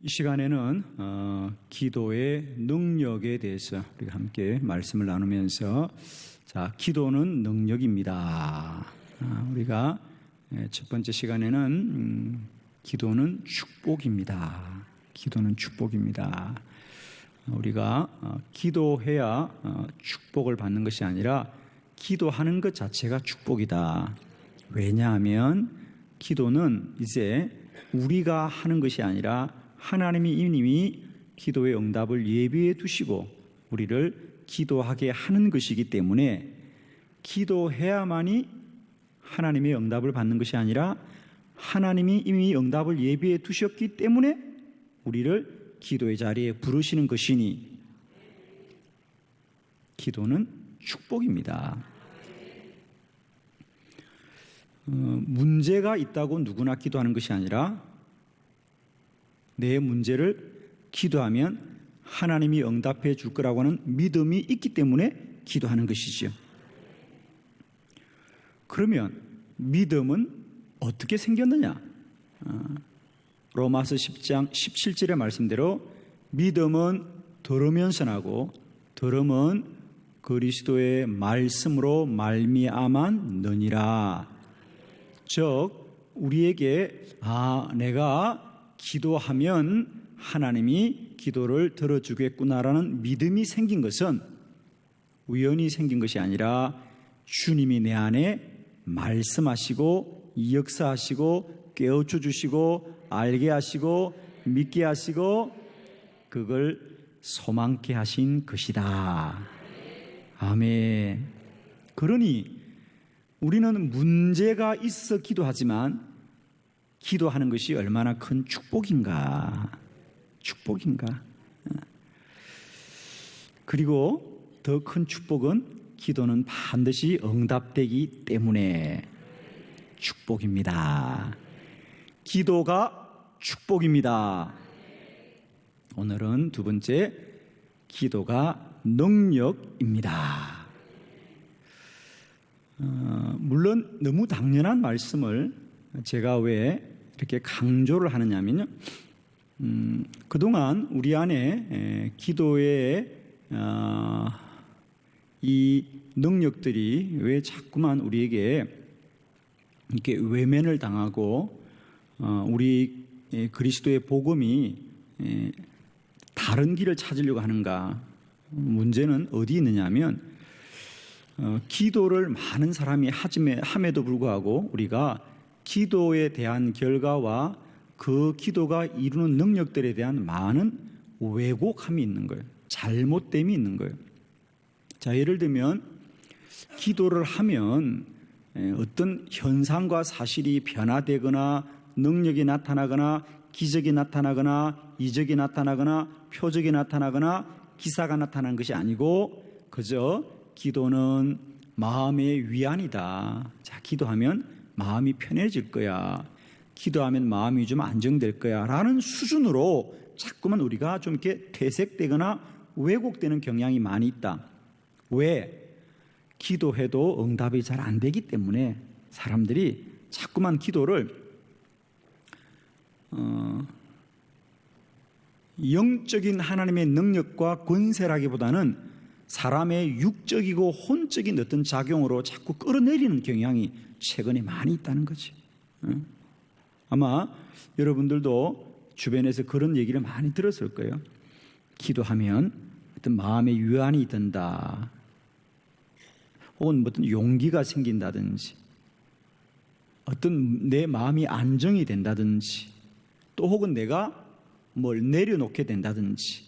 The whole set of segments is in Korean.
이 시간에는 기도의 능력에 대해서 우리가 함께 말씀을 나누면서 기도는 능력입니다. 우리가 첫 번째 시간에는 기도는 축복입니다. 기도는 축복입니다. 우리가 기도해야 축복을 받는 것이 아니라 기도하는 것 자체가 축복이다. 왜냐하면 기도는 이제 우리가 하는 것이 아니라 하나님이 이미 기도의 응답을 예비해 두시고 우리를 기도하게 하는 것이기 때문에 기도해야만이 하나님의 응답을 받는 것이 아니라 하나님이 이미 응답을 예비해 두셨기 때문에 우리를 기도의 자리에 부르시는 것이니 기도는 축복입니다. 문제가 있다고 누구나 기도하는 것이 아니라 내 문제를 기도하면 하나님이 응답해 줄 거라고 하는 믿음이 있기 때문에 기도하는 것이죠. 그러면 믿음은 어떻게 생겼느냐? 로마서 10장 17절의 말씀대로 믿음은 들으면서 나고 들음은 그리스도의 말씀으로 말미암았느니라. 즉 우리에게 내가 기도하면 하나님이 기도를 들어주겠구나라는 믿음이 생긴 것은 우연히 생긴 것이 아니라 주님이 내 안에 말씀하시고 역사하시고 깨우쳐 주시고 알게 하시고 믿게 하시고 그걸 소망케 하신 것이다. 아멘. 그러니 우리는 문제가 있어 기도하지만 기도하는 것이 얼마나 큰 축복인가. 그리고 더 큰 축복은 기도는 반드시 응답되기 때문에 축복입니다. 기도가 축복입니다. 오늘은 두 번째, 기도가 능력입니다. 물론 너무 당연한 말씀을 제가 왜 이렇게 강조를 하느냐면요, 그동안 우리 안에 기도의 이 능력들이 왜 자꾸만 우리에게 이렇게 외면을 당하고 우리 그리스도의 복음이 다른 길을 찾으려고 하는가? 문제는 어디 있느냐면 기도를 많은 사람이 함에도 불구하고 우리가 기도에 대한 결과와 그 기도가 이루는 능력들에 대한 많은 왜곡함이 있는 거예요. 잘못됨이 있는 거예요. 자, 예를 들면 기도를 하면 어떤 현상과 사실이 변화되거나 능력이 나타나거나 기적이 나타나거나 이적이 나타나거나 표적이 나타나거나 기사가 나타나는 것이 아니고 그저 기도는 마음의 위안이다. 자, 기도하면 마음이 편해질 거야. 기도하면 마음이 좀 안정될 거야. 라는 수준으로 자꾸만 우리가 좀 이렇게 퇴색되거나 왜곡되는 경향이 많이 있다. 왜? 기도해도 응답이 잘 안 되기 때문에 사람들이 자꾸만 기도를 영적인 하나님의 능력과 권세라기보다는 사람의 육적이고 혼적인 어떤 작용으로 자꾸 끌어내리는 경향이 최근에 많이 있다는 거지. 아마 여러분들도 주변에서 그런 얘기를 많이 들었을 거예요. 기도하면 어떤 마음의 유안이 든다. 혹은 어떤 용기가 생긴다든지 어떤 내 마음이 안정이 된다든지 또 혹은 내가 뭘 내려놓게 된다든지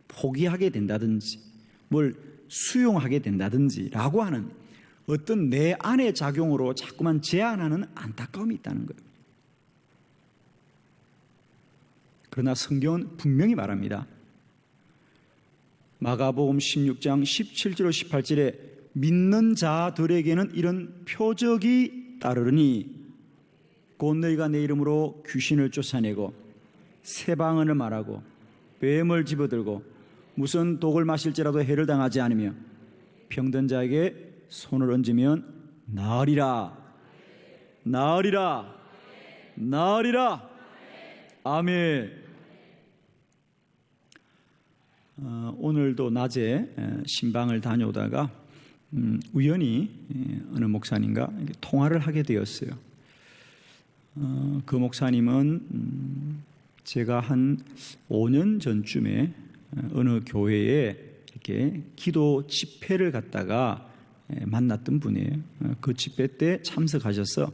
포기하게 된다든지 뭘 수용하게 된다든지 라고 하는 어떤 내 안의 작용으로 자꾸만 제한하는 안타까움이 있다는 거예요. 그러나 성경은 분명히 말합니다. 마가복음 16장 17절 18절에 믿는 자들에게는 이런 표적이 따르니 곧 너희가 내 이름으로 귀신을 쫓아내고 새방언을 말하고 뱀을 집어들고 무슨 독을 마실지라도 해를 당하지 않으며 병든 자에게 손을 얹으면 나으리라. 나으리라. 나으리라. 아멘. 오늘도 낮에 신방을 다녀오다가 우연히 어느 목사님과 통화를 하게 되었어요. 그 목사님은 제가 한 5년 전쯤에 어느 교회에 이렇게 기도 집회를 갔다가 만났던 분이에요. 그 집회 때 참석하셔서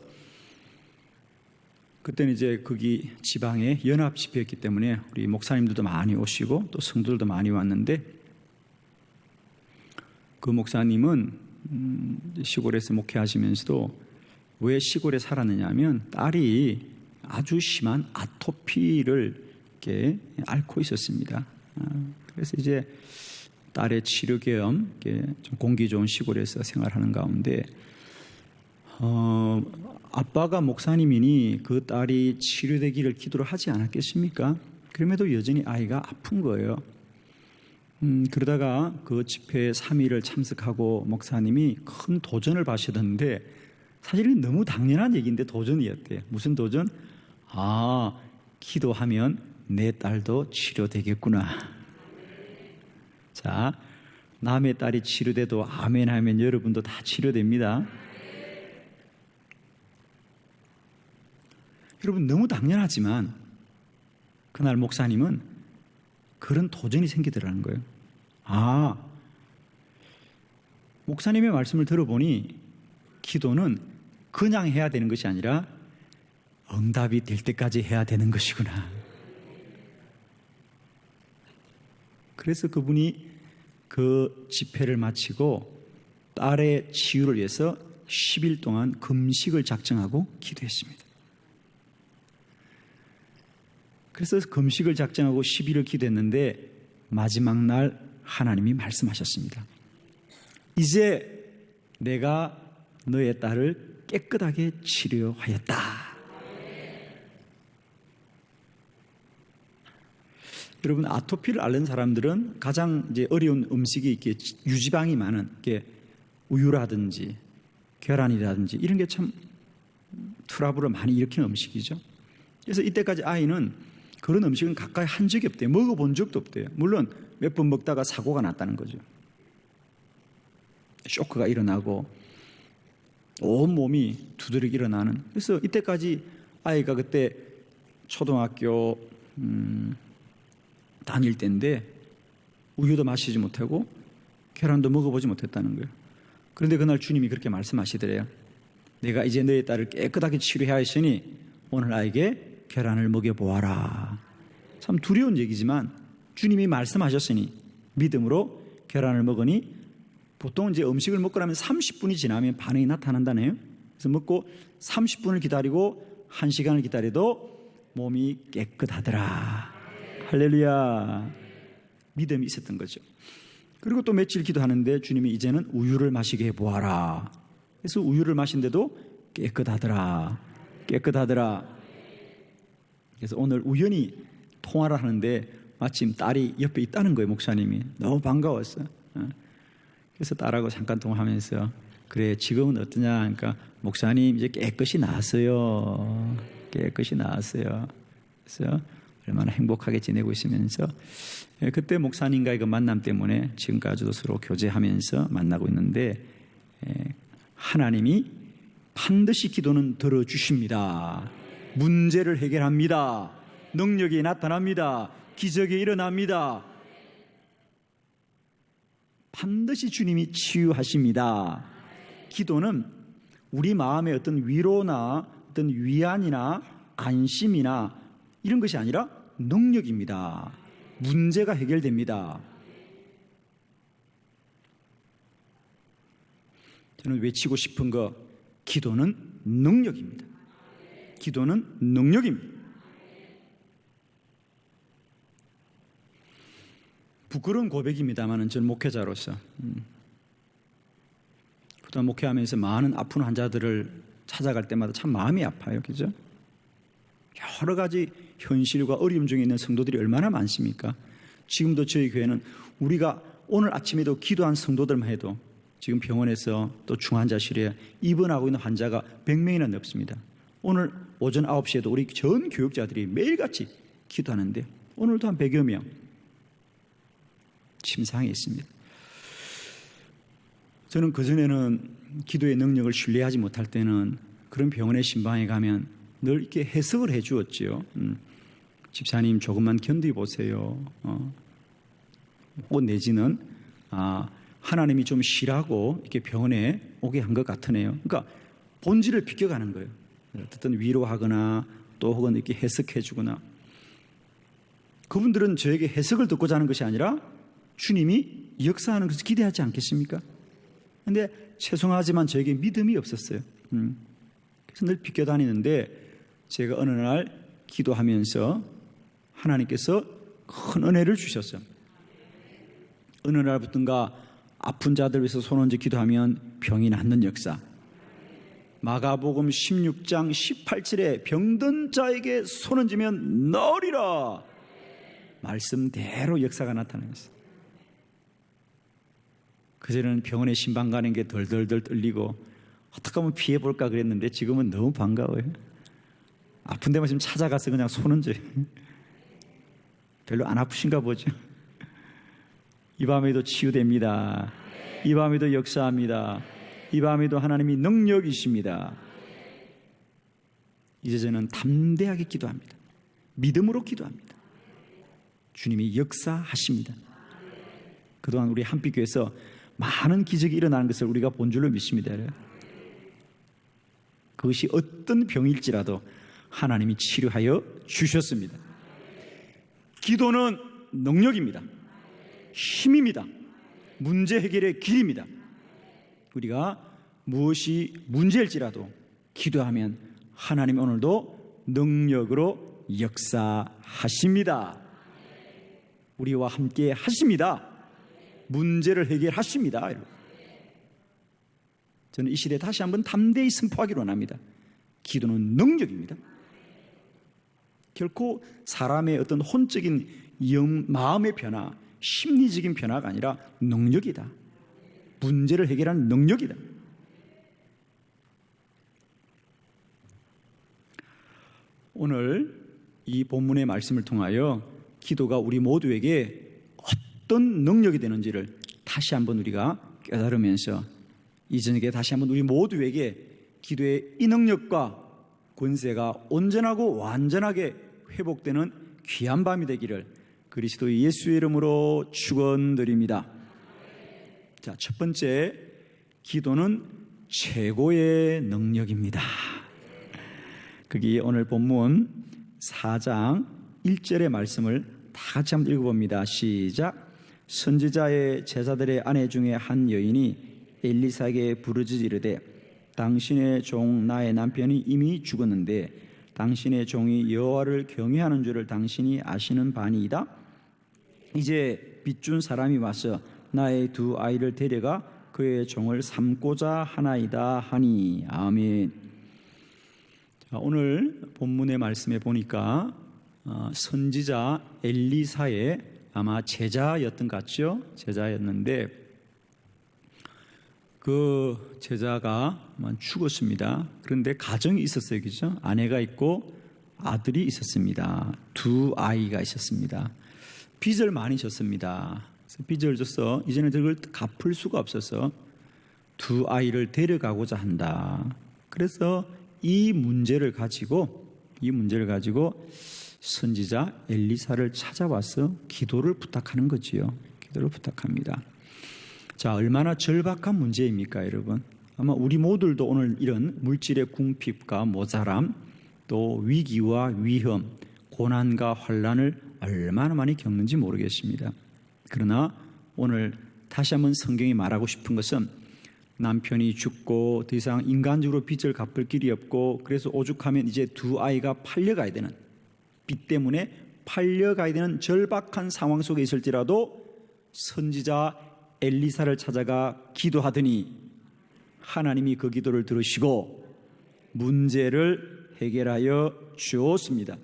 그때는 이제 거기 지방의 연합 집회였기 때문에 우리 목사님들도 많이 오시고 또 성도들도 많이 왔는데 그 목사님은 시골에서 목회하시면서도 왜 시골에 살았느냐 하면 딸이 아주 심한 아토피를 이렇게 앓고 있었습니다. 그래서 이제 딸의 치료 겸 좀 공기 좋은 시골에서 생활하는 가운데 아빠가 목사님이니 그 딸이 치료되기를 기도를 하지 않았겠습니까? 그럼에도 여전히 아이가 아픈 거예요. 그러다가 그 집회 3일을 참석하고 목사님이 큰 도전을 받으셨는데 사실은 너무 당연한 얘기인데 도전이었대요. 무슨 도전? 기도하면 내 딸도 치료되겠구나. 자, 남의 딸이 치료돼도 아멘 하면 여러분도 다 치료됩니다. 여러분 너무 당연하지만 그날 목사님은 그런 도전이 생기더라는 거예요. 목사님의 말씀을 들어보니 기도는 그냥 해야 되는 것이 아니라 응답이 될 때까지 해야 되는 것이구나. 그래서 그분이 그 집회를 마치고 딸의 치유를 위해서 10일 동안 금식을 작정하고 기도했습니다. 그래서 금식을 작정하고 10일을 기도했는데 마지막 날 하나님이 말씀하셨습니다. 이제 내가 너의 딸을 깨끗하게 치료하였다. 여러분 아토피를 앓는 사람들은 가장 이제 어려운 음식이 이렇게 유지방이 많은 게 우유라든지 계란이라든지 이런 게 참 트러블을 많이 일으키는 음식이죠. 그래서 이때까지 아이는 그런 음식은 가까이 한 적이 없대요. 먹어본 적도 없대요. 물론 몇 번 먹다가 사고가 났다는 거죠. 쇼크가 일어나고 온 몸이 두드러기 일어나는. 그래서 이때까지 아이가 그때 초등학교 다닐 때인데 우유도 마시지 못하고 계란도 먹어보지 못했다는 거예요. 그런데 그날 주님이 그렇게 말씀하시더래요. 내가 이제 너의 딸을 깨끗하게 치료하였으니 오늘 아이에게 계란을 먹여보아라. 참 두려운 얘기지만 주님이 말씀하셨으니 믿음으로 계란을 먹으니 보통 이제 음식을 먹고 나면 30분이 지나면 반응이 나타난다네요. 그래서 먹고 30분을 기다리고 1시간을 기다려도 몸이 깨끗하더라. 할렐루야. 믿음이 있었던 거죠. 그리고 또 며칠 기도하는데 주님이 이제는 우유를 마시게 해보아라. 그래서 우유를 마신데도 깨끗하더라. 깨끗하더라. 그래서 오늘 우연히 통화를 하는데 마침 딸이 옆에 있다는 거예요. 목사님이. 너무 반가웠어요. 그래서 딸하고 잠깐 통화하면서 그래 지금은 어떠냐 그러니까 목사님 이제 깨끗이 나았어요. 깨끗이 나았어요. 그래서 얼마나 행복하게 지내고 있으면서 그때 목사님과의 그 만남 때문에 지금까지도 서로 교제하면서 만나고 있는데 하나님이 반드시 기도는 들어주십니다. 문제를 해결합니다. 능력이 나타납니다. 기적이 일어납니다. 반드시 주님이 치유하십니다. 기도는 우리 마음의 어떤 위로나 어떤 위안이나 안심이나 이런 것이 아니라 능력입니다. 문제가 해결됩니다. 저는 외치고 싶은 거 기도는 능력입니다. 기도는 능력입니다. 부끄러운 고백입니다만 저는 목회자로서 그동안 목회하면서 많은 아픈 환자들을 찾아갈 때마다 참 마음이 아파요. 그죠? 여러 가지 현실과 어려움 중에 있는 성도들이 얼마나 많습니까? 지금도 저희 교회는 우리가 오늘 아침에도 기도한 성도들만 해도 지금 병원에서 또 중환자실에 입원하고 있는 환자가 100명이나 넘습니다. 오늘 오전 9시에도 우리 전 교육자들이 매일같이 기도하는데 오늘도 한 100여 명. 침상에 있습니다. 저는 그전에는 기도의 능력을 신뢰하지 못할 때는 그런 병원의 신방에 가면 늘 이렇게 해석을 해 주었지요. 집사님 조금만 견디보세요. 혹은 내지는 하나님이 좀 쉬라고 이렇게 병원에 오게 한 것 같으네요. 그러니까 본질을 비껴가는 거예요. 어떤 위로하거나 또 혹은 이렇게 해석해 주거나. 그분들은 저에게 해석을 듣고자 하는 것이 아니라 주님이 역사하는 것을 기대하지 않겠습니까? 그런데 죄송하지만 저에게 믿음이 없었어요. 그래서 늘 비껴다니는데 제가 어느 날 기도하면서 하나님께서 큰 은혜를 주셨어요. 어느 날부터인가 아픈 자들 위해서 손 얹어 기도하면 병이 낫는 역사. 마가복음 16장 18절에 병든 자에게 손 얹으면 나으리라. 말씀대로 역사가 나타나있어요. 그전에는 병원에 신방 가는 게 덜덜덜 떨리고 어떻게 하면 피해볼까 그랬는데 지금은 너무 반가워요. 아픈 데만 좀 찾아가서 그냥 손 얹어요. 별로 안 아프신가 보죠. 이 밤에도 치유됩니다. 이 밤에도 역사합니다. 이 밤에도 하나님이 능력이십니다. 이제 저는 담대하게 기도합니다. 믿음으로 기도합니다. 주님이 역사하십니다. 그동안 우리 한빛교회에서 많은 기적이 일어나는 것을 우리가 본 줄로 믿습니다. 그것이 어떤 병일지라도 하나님이 치료하여 주셨습니다. 기도는 능력입니다. 힘입니다. 문제 해결의 길입니다. 우리가 무엇이 문제일지라도 기도하면 하나님 오늘도 능력으로 역사하십니다. 우리와 함께 하십니다. 문제를 해결하십니다. 저는 이 시대에 다시 한번 담대히 선포하기로 원합니다. 기도는 능력입니다. 결코 사람의 어떤 혼적인 마음의 변화, 심리적인 변화가 아니라 능력이다. 문제를 해결하는 능력이다. 오늘 이 본문의 말씀을 통하여 기도가 우리 모두에게 어떤 능력이 되는지를 다시 한번 우리가 깨달으면서 이 저녁에 다시 한번 우리 모두에게 기도의 이 능력과 권세가 온전하고 완전하게 회복되는 귀한 밤이 되기를 그리스도 예수의 이름으로 축원드립니다. 자, 첫 번째, 기도는 최고의 능력입니다. 거기 오늘 본문 4장 1절의 말씀을 다 같이 한번 읽어봅니다. 시작. 선지자의 제자들의 아내 중에 한 여인이 엘리사에게 부르짖어 이르되 당신의 종 나의 남편이 이미 죽었는데 당신의 종이 여호와를 경외하는 줄을 당신이 아시는 바니이다. 이제 빚준 사람이 와서 나의 두 아이를 데려가 그의 종을 삼고자 하나이다 하니. 아멘. 자, 오늘 본문의 말씀에 보니까 선지자 엘리사의 아마 제자였던 것 같죠? 제자였는데 그 제자가 죽었습니다. 그런데 가정이 있었어요. 그죠? 아내가 있고 아들이 있었습니다. 두 아이가 있었습니다. 빚을 많이 졌습니다. 빚을 져서 이제는 그걸 갚을 수가 없어서 두 아이를 데려가고자 한다. 그래서 이 문제를 가지고 선지자 엘리사를 찾아와서 기도를 부탁하는 거지요. 기도를 부탁합니다. 자, 얼마나 절박한 문제입니까, 여러분? 아마 우리 모두도 오늘 이런 물질의 궁핍과 모자람, 또 위기와 위험, 고난과 환난을 얼마나 많이 겪는지 모르겠습니다. 그러나 오늘 다시 한번 성경이 말하고 싶은 것은 남편이 죽고 더 이상 인간적으로 빚을 갚을 길이 없고 그래서 오죽하면 이제 두 아이가 팔려가야 되는, 빚 때문에 팔려가야 되는 절박한 상황 속에 있을지라도 선지자 엘리사를 찾아가 기도하더니 하나님이 그 기도를 들으시고 문제를 해결하여 주었습니다.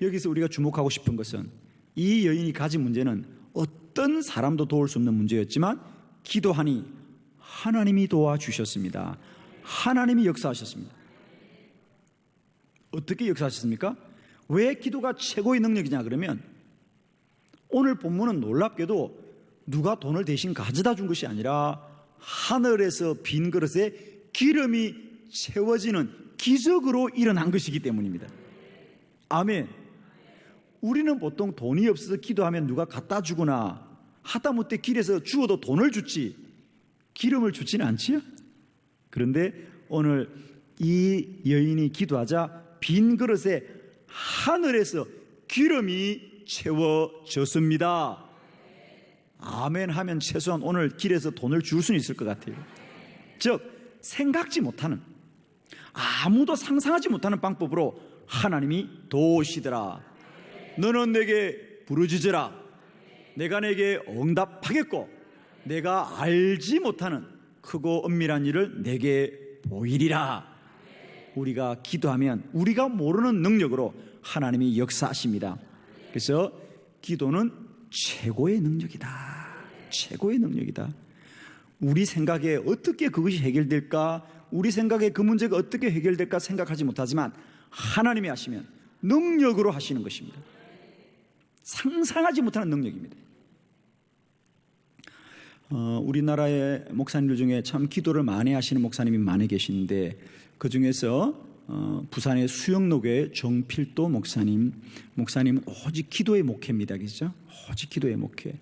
여기서 우리가 주목하고 싶은 것은 이 여인이 가진 문제는 어떤 사람도 도울 수 없는 문제였지만 기도하니 하나님이 도와주셨습니다. 하나님이 역사하셨습니다. 어떻게 역사하셨습니까? 왜 기도가 최고의 능력이냐 그러면 오늘 본문은 놀랍게도 누가 돈을 대신 가져다 준 것이 아니라 하늘에서 빈 그릇에 기름이 채워지는 기적으로 일어난 것이기 때문입니다. 아멘. 우리는 보통 돈이 없어서 기도하면 누가 갖다 주거나 하다못해 길에서 주어도 돈을 주지 기름을 주지는 않지요. 그런데 오늘 이 여인이 기도하자 빈 그릇에 하늘에서 기름이 채워졌습니다. 아멘 하면 최소한 오늘 길에서 돈을 줄 수는 있을 것 같아요. 즉 생각지 못하는, 아무도 상상하지 못하는 방법으로 하나님이 도우시더라. 너는 내게 부르짖으라. 내가 내게 응답하겠고 내가 알지 못하는 크고 은밀한 일을 내게 보이리라. 우리가 기도하면 우리가 모르는 능력으로 하나님이 역사하십니다. 그래서 기도는 최고의 능력이다. 최고의 능력이다. 우리 생각에 어떻게 그것이 해결될까, 우리 생각에 그 문제가 어떻게 해결될까 생각하지 못하지만 하나님이 하시면 능력으로 하시는 것입니다. 상상하지 못하는 능력입니다. 우리나라의 목사님들 중에 참 기도를 많이 하시는 목사님이 많이 계시는데 그 중에서 부산의 수영로교회 정필도 목사님은 오직 기도의 목회입니다. 그렇죠? 오직 기도의 목회.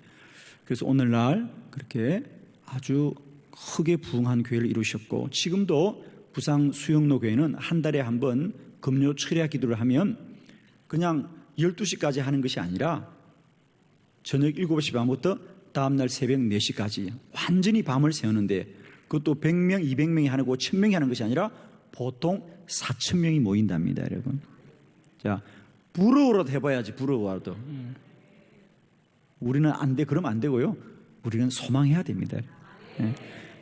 그래서 오늘날 그렇게 아주 크게 부흥한 교회를 이루셨고 지금도 부산 수영로교회는 한 달에 한 번 금요 철야 기도를 하면 그냥 12시까지 하는 것이 아니라 저녁 7시 반부터 다음날 새벽 4시까지 완전히 밤을 새우는데 그것도 100명, 200명이 하는 거 1000명이 하는 것이 아니라 보통 4000명이 모인답니다, 여러분. 자, 부러워라도 해봐야지, 부러워라도. 우리는 안 돼, 그러면 안 되고요. 우리는 소망해야 됩니다.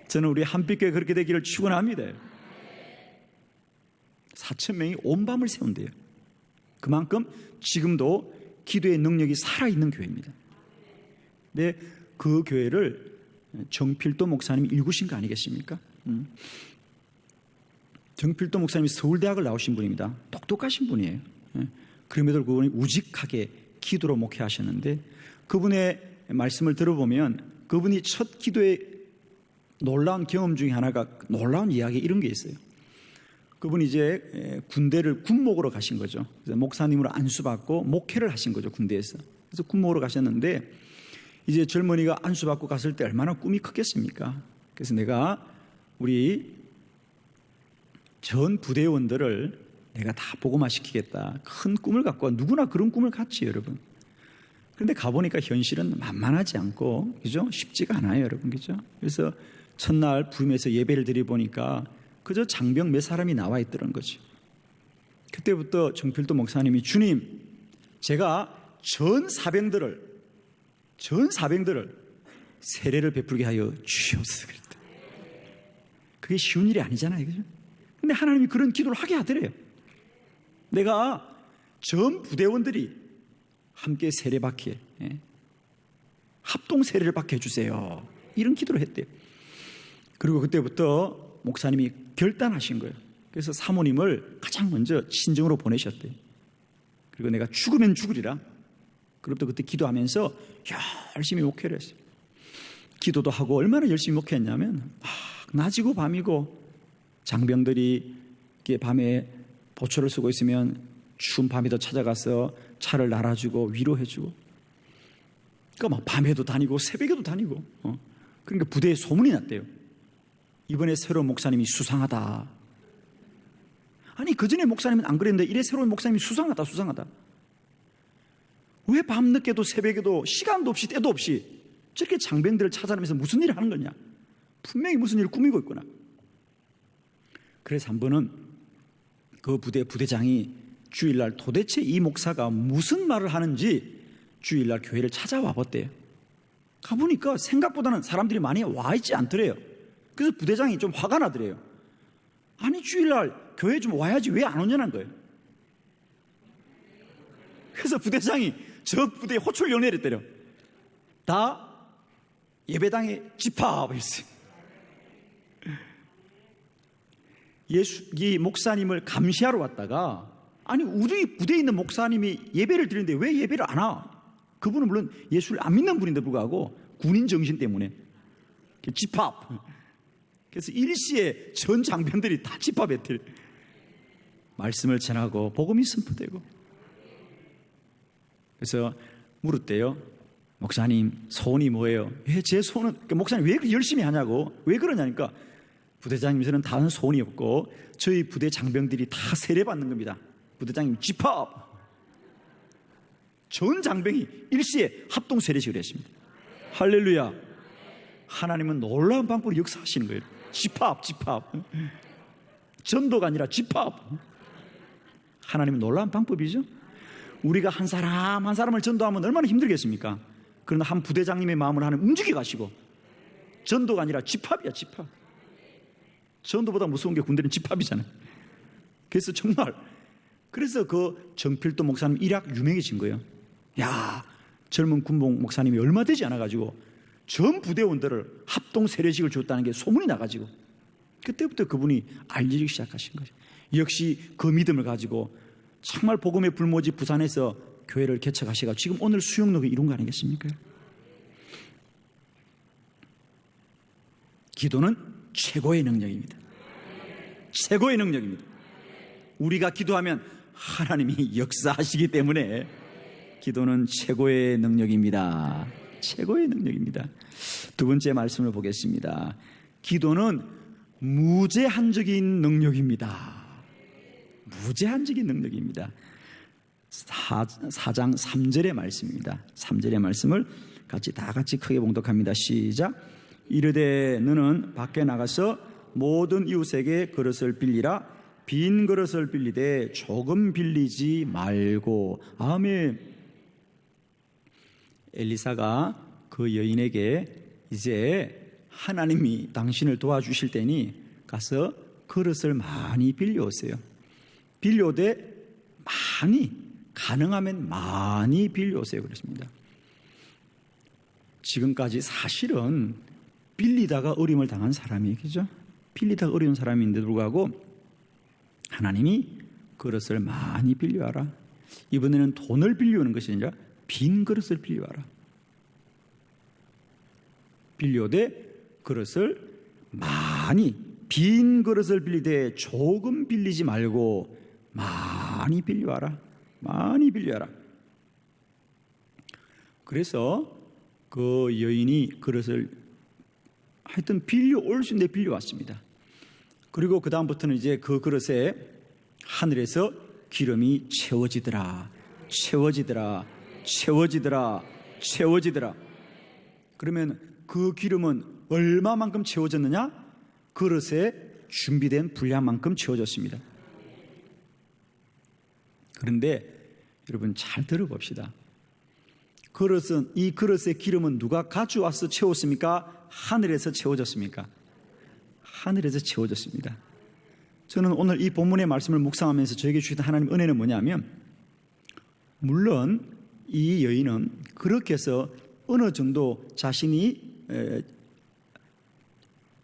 저는 우리 한빛교회 그렇게 되기를 축원합니다. 4000명이 온 밤을 새운대요. 그만큼 지금도 기도의 능력이 살아있는 교회입니다. 근데 그 교회를 정필도 목사님이 일구신 거 아니겠습니까? 정필도 목사님이 서울대학을 나오신 분입니다. 똑똑하신 분이에요. 그럼에도 그분이 우직하게 기도로 목회하셨는데 그분의 말씀을 들어보면 그분이 첫 기도의 놀라운 경험 중에 하나가 놀라운 이야기 이런 게 있어요. 그분이 이제 군대를 군목으로 가신 거죠. 그래서 목사님으로 안수받고 목회를 하신 거죠, 군대에서. 그래서 군목으로 가셨는데 이제 젊은이가 안수받고 갔을 때 얼마나 꿈이 컸겠습니까? 그래서 내가 우리 전 부대원들을 내가 다 복음화 시키겠다. 큰 꿈을 갖고 누구나 그런 꿈을 갖지, 여러분. 그런데 가보니까 현실은 만만하지 않고, 그죠? 쉽지가 않아요, 여러분, 그죠? 그래서 첫날 부임해서 예배를 드려보니까 그저 장병 몇 사람이 나와 있더란 거지. 그때부터 정필도 목사님이 주님, 제가 전 사병들을 세례를 베풀게 하여 주시옵소서 그랬다. 그게 쉬운 일이 아니잖아요, 그죠? 근데 하나님이 그런 기도를 하게 하더래요. 내가 전 부대원들이 함께 세례받게, 합동 세례를 받게 해주세요. 이런 기도를 했대요. 그리고 그때부터 목사님이 결단하신 거예요. 그래서 사모님을 가장 먼저 친정으로 보내셨대요. 그리고 내가 죽으면 죽으리라. 그리고 또 그때 기도하면서 열심히 목회를 했어요. 기도도 하고 얼마나 열심히 목회했냐면 낮이고 밤이고 장병들이 밤에 보초를 쓰고 있으면 추운 밤에도 찾아가서 차를 날아주고 위로해주고, 그러니까 막 밤에도 다니고 새벽에도 다니고, 그러니까 부대에 소문이 났대요. 이번에 새로운 목사님이 수상하다. 아니 그전에 목사님은 안 그랬는데 이래 새로운 목사님이 수상하다. 왜 밤늦게도 새벽에도 시간도 없이 때도 없이 저렇게 장병들을 찾아내면서 무슨 일을 하는 거냐? 분명히 무슨 일을 꾸미고 있구나. 그래서 한 번은 그 부대장이 주일날 도대체 이 목사가 무슨 말을 하는지 주일날 교회를 찾아와 봤대요. 가보니까 생각보다는 사람들이 많이 와 있지 않더래요. 그래서 부대장이 좀 화가 나더래요. 아니 주일날 교회 좀 와야지 왜 안 오냐는 거예요. 그래서 부대장이 저 부대에 호출 연회를 때려. 다 예배당에 집합했어요. 이 목사님을 감시하러 왔다가, 아니 우리 부대에 있는 목사님이 예배를 드리는데 왜 예배를 안 와? 그분은 물론 예수를 안 믿는 분인데 불구하고 군인 정신 때문에. 집합. 그래서 일시에 전 장병들이 다 집합했대. 말씀을 전하고 복음이 선포되고. 그래서 물었대요. 목사님, 소원이 뭐예요? 제 소원은, 목사님 왜 그렇게 열심히 하냐고. 왜 그러냐니까, 부대장님, 저는 다른 소원이 없고 저희 부대 장병들이 다 세례받는 겁니다. 부대장님 집합. 전 장병이 일시에 합동 세례식을 했습니다. 할렐루야. 하나님은 놀라운 방법으로 역사하시는 거예요. 집합. 전도가 아니라 집합. 하나님은 놀라운 방법이죠. 우리가 한 사람 한 사람을 전도하면 얼마나 힘들겠습니까? 그러나 한 부대장님의 마음을 하나님 움직여 가시고, 전도가 아니라 집합이야. 집합. 전도보다 무서운 게 군대는 집합이잖아요. 그래서 정말, 그래서 그 정필도 목사님 일약 유명해진 거예요. 야, 젊은 군복 목사님이 얼마 되지 않아가지고 전 부대원들을 합동 세례식을 줬다는 게 소문이 나가지고, 그때부터 그분이 알리기 시작하신 거죠. 역시 그 믿음을 가지고 정말 복음의 불모지 부산에서 교회를 개척하시고 지금 오늘 수영록에 이룬 거 아니겠습니까? 기도는 최고의 능력입니다. 최고의 능력입니다. 우리가 기도하면 하나님이 역사하시기 때문에 기도는 최고의 능력입니다. 최고의 능력입니다. 두 번째 말씀을 보겠습니다. 기도는 무제한적인 능력입니다. 무제한적인 능력입니다. 4장 3절의 말씀입니다. 3절의 말씀을 다 같이 크게 봉독합니다. 시작. 이르되 너는 밖에 나가서 모든 이웃에게 그릇을 빌리라. 빈 그릇을 빌리되 조금 빌리지 말고. 아멘. 엘리사가 그 여인에게 이제 하나님이 당신을 도와주실 테니 가서 그릇을 많이 빌려오세요. 빌려오되 많이, 가능하면 많이 빌려오세요. 그랬습니다. 지금까지 사실은 빌리다가 어려움을 당한 사람이, 그죠? 빌리다가 어려운 사람인데도 불구하고 하나님이 그릇을 많이 빌려와라. 이번에는 돈을 빌려오는 것이 아니라 빈 그릇을 빌려와라. 빌려오되 그릇을 많이, 빈 그릇을 빌리되 조금 빌리지 말고 많이 빌려와라. 많이 빌려와라. 그래서 그 여인이 그릇을 하여튼 빌려올 수 있는데 빌려왔습니다. 그리고 그 다음부터는 이제 그 그릇에 하늘에서 기름이 채워지더라. 그러면 그 기름은 얼마만큼 채워졌느냐? 그릇에 준비된 분량만큼 채워졌습니다. 그런데 여러분 잘 들어봅시다. 이 그릇의 기름은 누가 가져와서 채웠습니까? 하늘에서 채워졌습니까? 하늘에서 채워졌습니다. 저는 오늘 이 본문의 말씀을 묵상하면서 저에게 주신 하나님의 은혜는 뭐냐면, 물론 이 여인은 그렇게 해서 어느 정도 자신이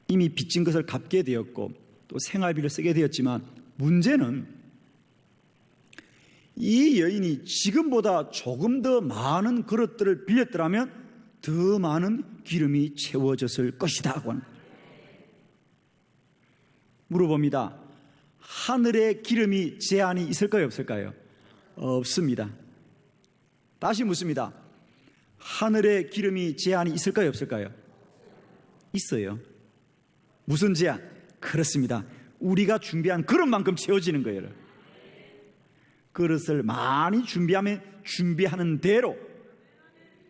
이미 빚진 것을 갚게 되었고 또 생활비를 쓰게 되었지만, 문제는 이 여인이 지금보다 조금 더 많은 그릇들을 빌렸더라면 더 많은 기름이 채워졌을 것이다 하고 하는 거죠. 물어봅니다. 하늘에 기름이 제한이 있을까요, 없을까요? 없습니다. 다시 묻습니다. 하늘에 기름이 제한이 있을까요, 없을까요? 있어요. 무슨 제한? 그렇습니다. 우리가 준비한 그릇만큼 채워지는 거예요. 그릇을 많이 준비하면 준비하는 대로,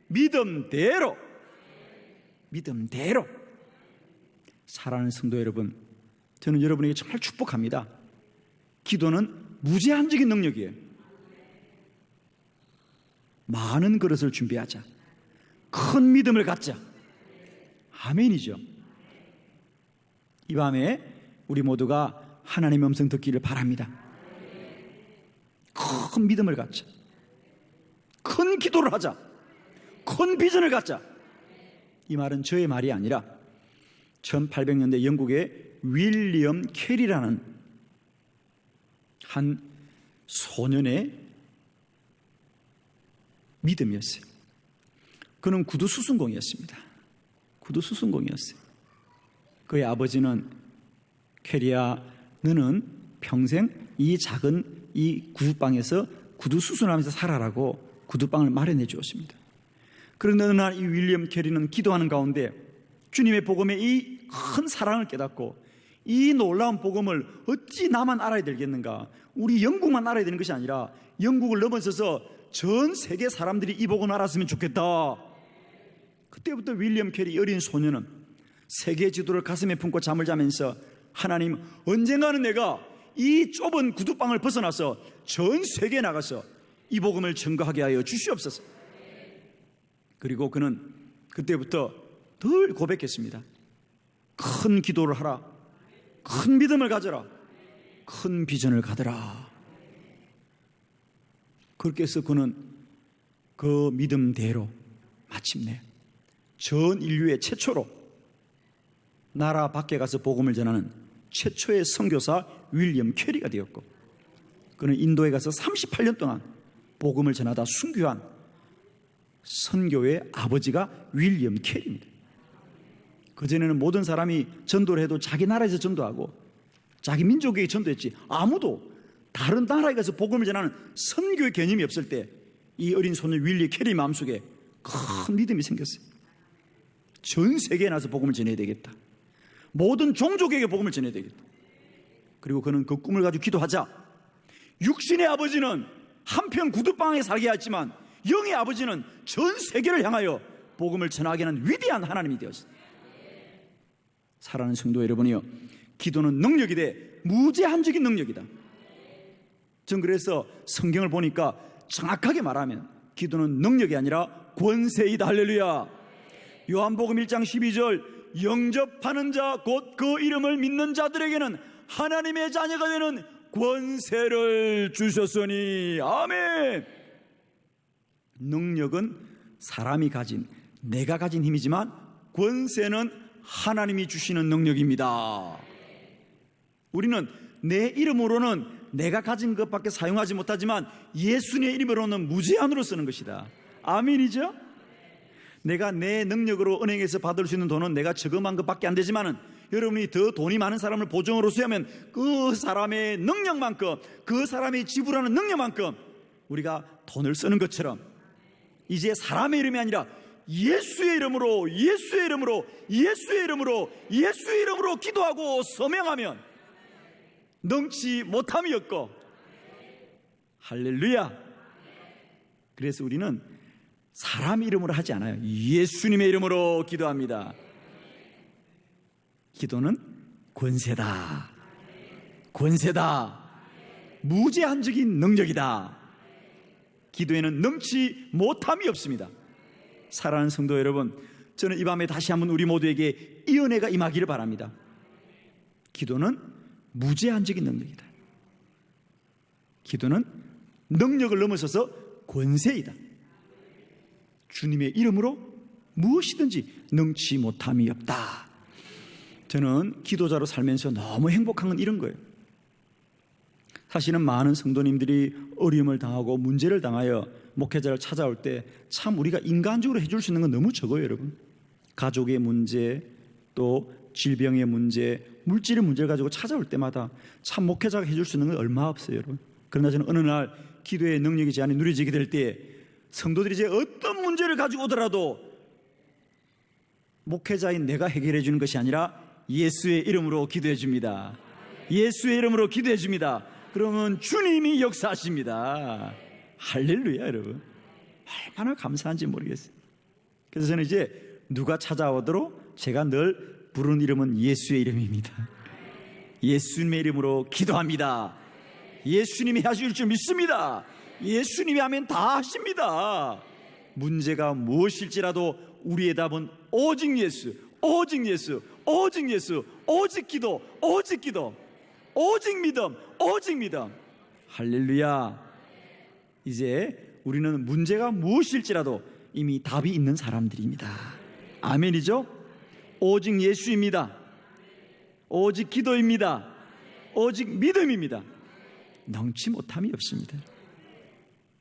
믿음대로 사랑하는 성도 여러분, 저는 여러분에게 정말 축복합니다. 기도는 무제한적인 능력이에요. 많은 그릇을 준비하자. 큰 믿음을 갖자. 아멘이죠. 이 밤에 우리 모두가 하나님의 음성 듣기를 바랍니다. 큰 믿음을 갖자. 큰 기도를 하자. 큰 비전을 갖자. 이 말은 저의 말이 아니라 1800년대 영국의 윌리엄 캐리라는 한 소년의 믿음이었어요. 그는 구두 수순공이었습니다. 구두 수순공이었어요. 그의 아버지는 캐리야, 너는 평생 이 작은 이 구두방에서 구두 수순하면서 살아라고 구두방을 마련해 주었습니다. 그런데 어느 날 이 윌리엄 캐리는 기도하는 가운데 주님의 복음의 이 큰 사랑을 깨닫고 이 놀라운 복음을 어찌 나만 알아야 되겠는가, 우리 영국만 알아야 되는 것이 아니라 영국을 넘어서서 전 세계 사람들이 이 복음을 알았으면 좋겠다. 그때부터 윌리엄 캐리 어린 소녀는 세계 지도를 가슴에 품고 잠을 자면서 하나님, 언젠가는 내가 이 좁은 구두방을 벗어나서 전 세계에 나가서 이 복음을 증거하게 하여 주시옵소서. 그리고 그는 그때부터 늘 고백했습니다. 큰 기도를 하라, 큰 믿음을 가져라, 큰 비전을 가져라. 그렇게 해서 그는 그 믿음대로 마침내 전 인류의 최초로 나라 밖에 가서 복음을 전하는 최초의 선교사 윌리엄 캐리가 되었고, 그는 인도에 가서 38년 동안 복음을 전하다 순교한 선교의 아버지가 윌리엄 캐리입니다. 그전에는 모든 사람이 전도를 해도 자기 나라에서 전도하고 자기 민족에게 전도했지, 아무도 다른 나라에 가서 복음을 전하는 선교의 개념이 없을 때 이 어린 소녀 윌리 캐리 마음속에 큰 믿음이 생겼어요. 전 세계에 나서 복음을 전해야 되겠다, 모든 종족에게 복음을 전해야 되겠다. 그리고 그는 그 꿈을 가지고 기도하자 육신의 아버지는 한편 구두방에 살게 했지만 영의 아버지는 전 세계를 향하여 복음을 전하게 하는 위대한 하나님이 되었습니다. 사랑하는 성도 여러분이요, 기도는 능력이 돼 무제한적인 능력이다. 전 그래서 성경을 보니까 정확하게 말하면 기도는 능력이 아니라 권세이다. 할렐루야. 요한복음 1장 12절, 영접하는 자 곧 그 이름을 믿는 자들에게는 하나님의 자녀가 되는 권세를 주셨으니. 아멘. 능력은 사람이 가진, 내가 가진 힘이지만 권세는 하나님이 주시는 능력입니다. 우리는 내 이름으로는 내가 가진 것밖에 사용하지 못하지만 예수님의 이름으로는 무제한으로 쓰는 것이다. 아멘이죠? 내가 내 능력으로 은행에서 받을 수 있는 돈은 내가 저금한 것밖에 안 되지만은 여러분이 더 돈이 많은 사람을 보증으로 쓰면 그 사람의 능력만큼, 그 사람이 지불하는 능력만큼 우리가 돈을 쓰는 것처럼 이제 사람의 이름이 아니라 예수의 이름으로, 예수의 이름으로, 예수의 이름으로, 예수의 이름으로 기도하고 서명하면 능치 못함이 없고. 할렐루야. 그래서 우리는 사람 이름으로 하지 않아요. 예수님의 이름으로 기도합니다. 기도는 권세다, 권세다, 무제한적인 능력이다. 기도에는 능치 못함이 없습니다. 사랑하는 성도 여러분, 저는 이 밤에 다시 한번 우리 모두에게 이 은혜가 임하기를 바랍니다. 기도는 무제한적인 능력이다. 기도는 능력을 넘어서서 권세이다. 주님의 이름으로 무엇이든지 능치 못함이 없다. 저는 기도자로 살면서 너무 행복한 건 이런 거예요. 사실은 많은 성도님들이 어려움을 당하고 문제를 당하여 목회자를 찾아올 때 참 우리가 인간적으로 해줄 수 있는 건 너무 적어요, 여러분. 가족의 문제, 또 질병의 문제, 물질의 문제를 가지고 찾아올 때마다 참 목회자가 해줄 수 있는 건 얼마 없어요, 여러분. 그러나 저는 어느 날 기도의 능력이 제 안에 누려지게 될 때 성도들이 이제 어떤 문제를 가지고 오더라도 목회자인 내가 해결해 주는 것이 아니라 예수의 이름으로 기도해 줍니다. 예수의 이름으로 기도해 줍니다. 그러면 주님이 역사하십니다. 할렐루야, 여러분. 얼마나 감사한지 모르겠어요. 그래서 저는 이제 누가 찾아오도록 제가 늘 부르는 이름은 예수의 이름입니다. 예수님의 이름으로 기도합니다. 예수님이 하실 줄 믿습니다. 예수님이 하면 다 하십니다. 문제가 무엇일지라도 우리의 답은 오직 예수, 오직 예수, 오직 예수, 오직 기도, 오직 기도, 오직 믿음, 오직 믿음. 할렐루야. 이제 우리는 문제가 무엇일지라도 이미 답이 있는 사람들입니다. 아멘이죠? 오직 예수입니다. 오직 기도입니다. 오직 믿음입니다. 능치 못함이 없습니다.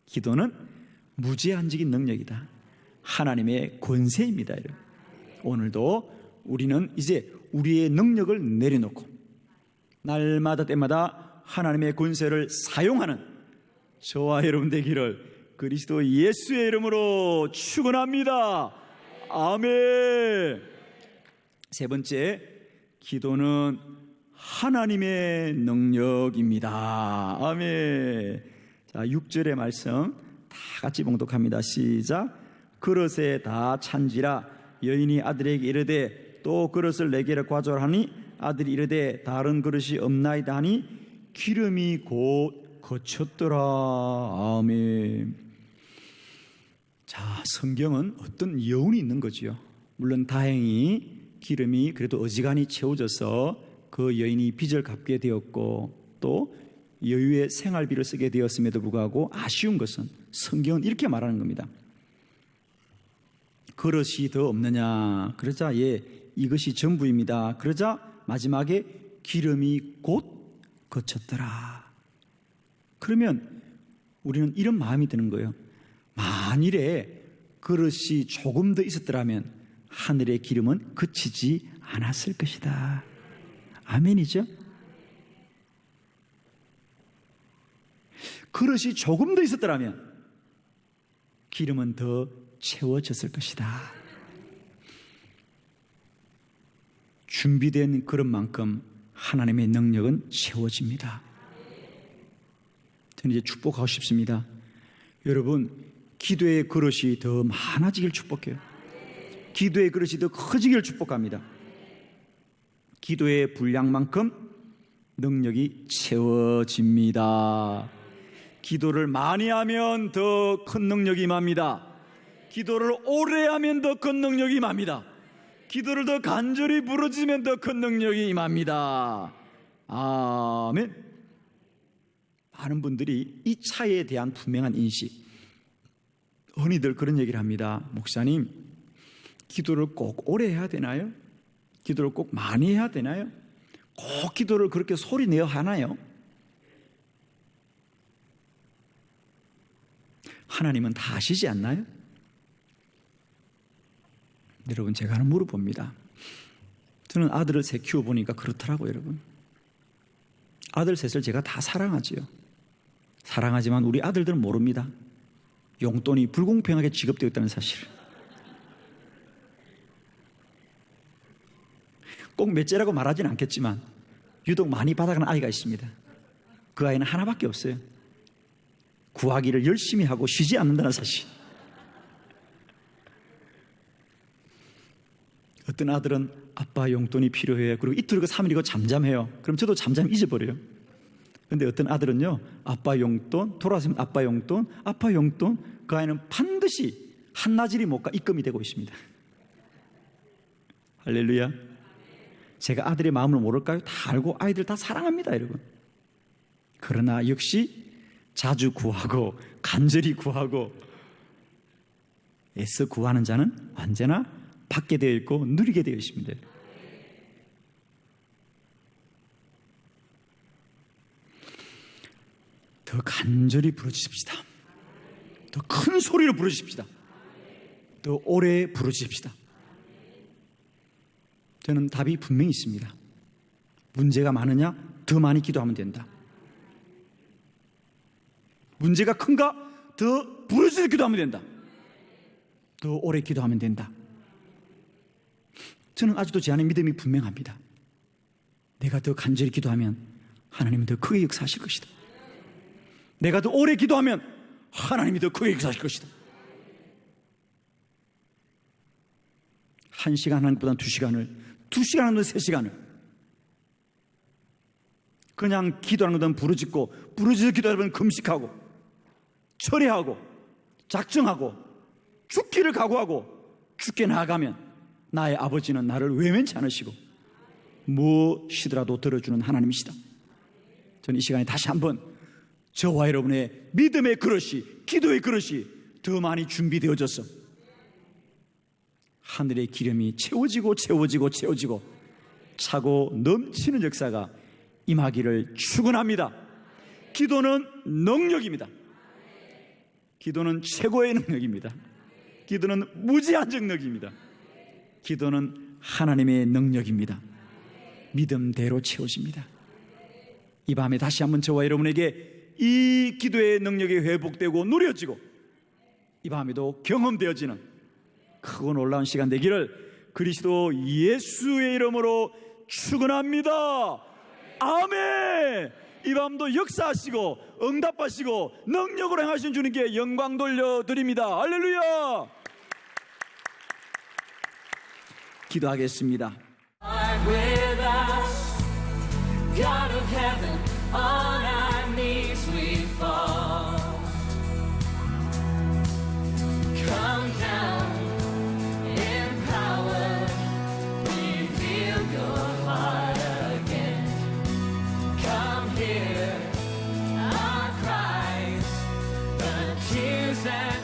기도는 무제한적인 능력이다. 하나님의 권세입니다. 오늘도 우리는 이제 우리의 능력을 내려놓고 날마다 때마다 하나님의 권세를 사용하는 저와 여러분 되기를 그리스도 예수의 이름으로 축원합니다. 아멘. 세 번째, 기도는 하나님의 능력입니다. 아멘. 자, 6절의 말씀 다 같이 봉독합니다. 시작. 그릇에 다 찬지라 여인이 아들에게 이르되 또 그릇을 내게로 가져오라니 아들이 이르되 다른 그릇이 없나이다 하니 기름이 곧 거쳤더라. 아멘. 자, 성경은 어떤 여운이 있는 거지요. 물론 다행히 기름이 그래도 어지간히 채워져서 그 여인이 빚을 갚게 되었고 또 여유의 생활비를 쓰게 되었음에도 불구하고 아쉬운 것은 성경은 이렇게 말하는 겁니다. 그릇이 더 없느냐? 그러자 예, 이것이 전부입니다. 그러자 마지막에 기름이 곧 거쳤더라. 그러면 우리는 이런 마음이 드는 거예요. 만일에 그릇이 조금 더 있었더라면 하늘의 기름은 그치지 않았을 것이다. 아멘이죠? 그릇이 조금 더 있었더라면 기름은 더 채워졌을 것이다. 준비된 그릇만큼 하나님의 능력은 채워집니다. 저는 이제 축복하고 싶습니다. 여러분, 기도의 그릇이 더 많아지길 축복해요. 기도의 그릇이 더 커지길 축복합니다. 기도의 분량만큼 능력이 채워집니다. 기도를 많이 하면 더 큰 능력이 임합니다. 기도를 오래 하면 더 큰 능력이 임합니다. 기도를 더 간절히 부르짖으면 더 큰 능력이 임합니다. 아멘. 많은 분들이 이 차이에 대한 분명한 인식, 흔히들 그런 얘기를 합니다. 목사님, 기도를 꼭 오래 해야 되나요? 기도를 꼭 많이 해야 되나요? 꼭 기도를 그렇게 소리 내어 하나요? 하나님은 다 아시지 않나요? 여러분, 제가 하나 물어봅니다. 저는 아들을 셋 키워보니까 그렇더라고요. 여러분, 아들 셋을 제가 다 사랑하지요. 사랑하지만 우리 아들들은 모릅니다. 용돈이 불공평하게 지급되어 있다는 사실을. 꼭 몇째라고 말하지는 않겠지만 유독 많이 받아가는 아이가 있습니다. 그 아이는 하나밖에 없어요. 구하기를 열심히 하고 쉬지 않는다는 사실. 어떤 아들은 아빠 용돈이 필요해요. 그리고 이틀이고 3일이고 잠잠해요. 그럼 저도 잠잠 잊어버려요. 근데 어떤 아들은요, 아빠 용돈, 돌아서면 아빠 용돈, 그 아이는 반드시 한나절이 못 가 입금이 되고 있습니다. 할렐루야. 제가 아들의 마음을 모를까요? 다 알고 아이들 다 사랑합니다, 여러분. 그러나 역시 자주 구하고 간절히 구하고 애써 구하는 자는 언제나 받게 되어 있고 누리게 되어 있습니다. 더 간절히 부르짖읍시다. 더 큰 소리로 부르짖읍시다. 더 오래 부르짖읍시다. 저는 답이 분명히 있습니다. 문제가 많으냐? 더 많이 기도하면 된다. 문제가 큰가? 더 부르짖어 기도하면 된다. 더 오래 기도하면 된다. 저는 아직도 제 안에 믿음이 분명합니다. 내가 더 간절히 기도하면 하나님은 더 크게 역사하실 것이다. 내가 더 오래 기도하면 하나님이 더 크게 역사하실 것이다. 1시간 하나님보다 2시간을, 2시간 하나님보다 3시간을 그냥 기도하는 것보다는 부르짖어 기도하면 금식하고 철회하고 작정하고 죽기를 각오하고 죽게 나아가면 나의 아버지는 나를 외면치 않으시고 무엇이더라도 들어주는 하나님이시다. 저는 이 시간에 다시 한번 저와 여러분의 믿음의 그릇이, 기도의 그릇이 더 많이 준비되어져서 하늘의 기름이 채워지고 차고 넘치는 역사가 임하기를 축원합니다. 기도는 능력입니다. 기도는 최고의 능력입니다. 기도는 무제한적 능력입니다. 기도는 하나님의 능력입니다. 믿음대로 채워집니다. 이 밤에 다시 한번 저와 여러분에게 이 기도의 능력이 회복되고 누려지고 이 밤에도 경험되어지는 크고 놀라운 시간 되기를 그리스도 예수의 이름으로 축원합니다. 아멘. 이 밤도 역사하시고 응답하시고 능력으로 행하신 주님께 영광 돌려드립니다. 할렐루야. 기도하겠습니다. With us, God of heaven, on our knees we fall. Come down in power, reveal your heart again. Come hear our cries, the tears that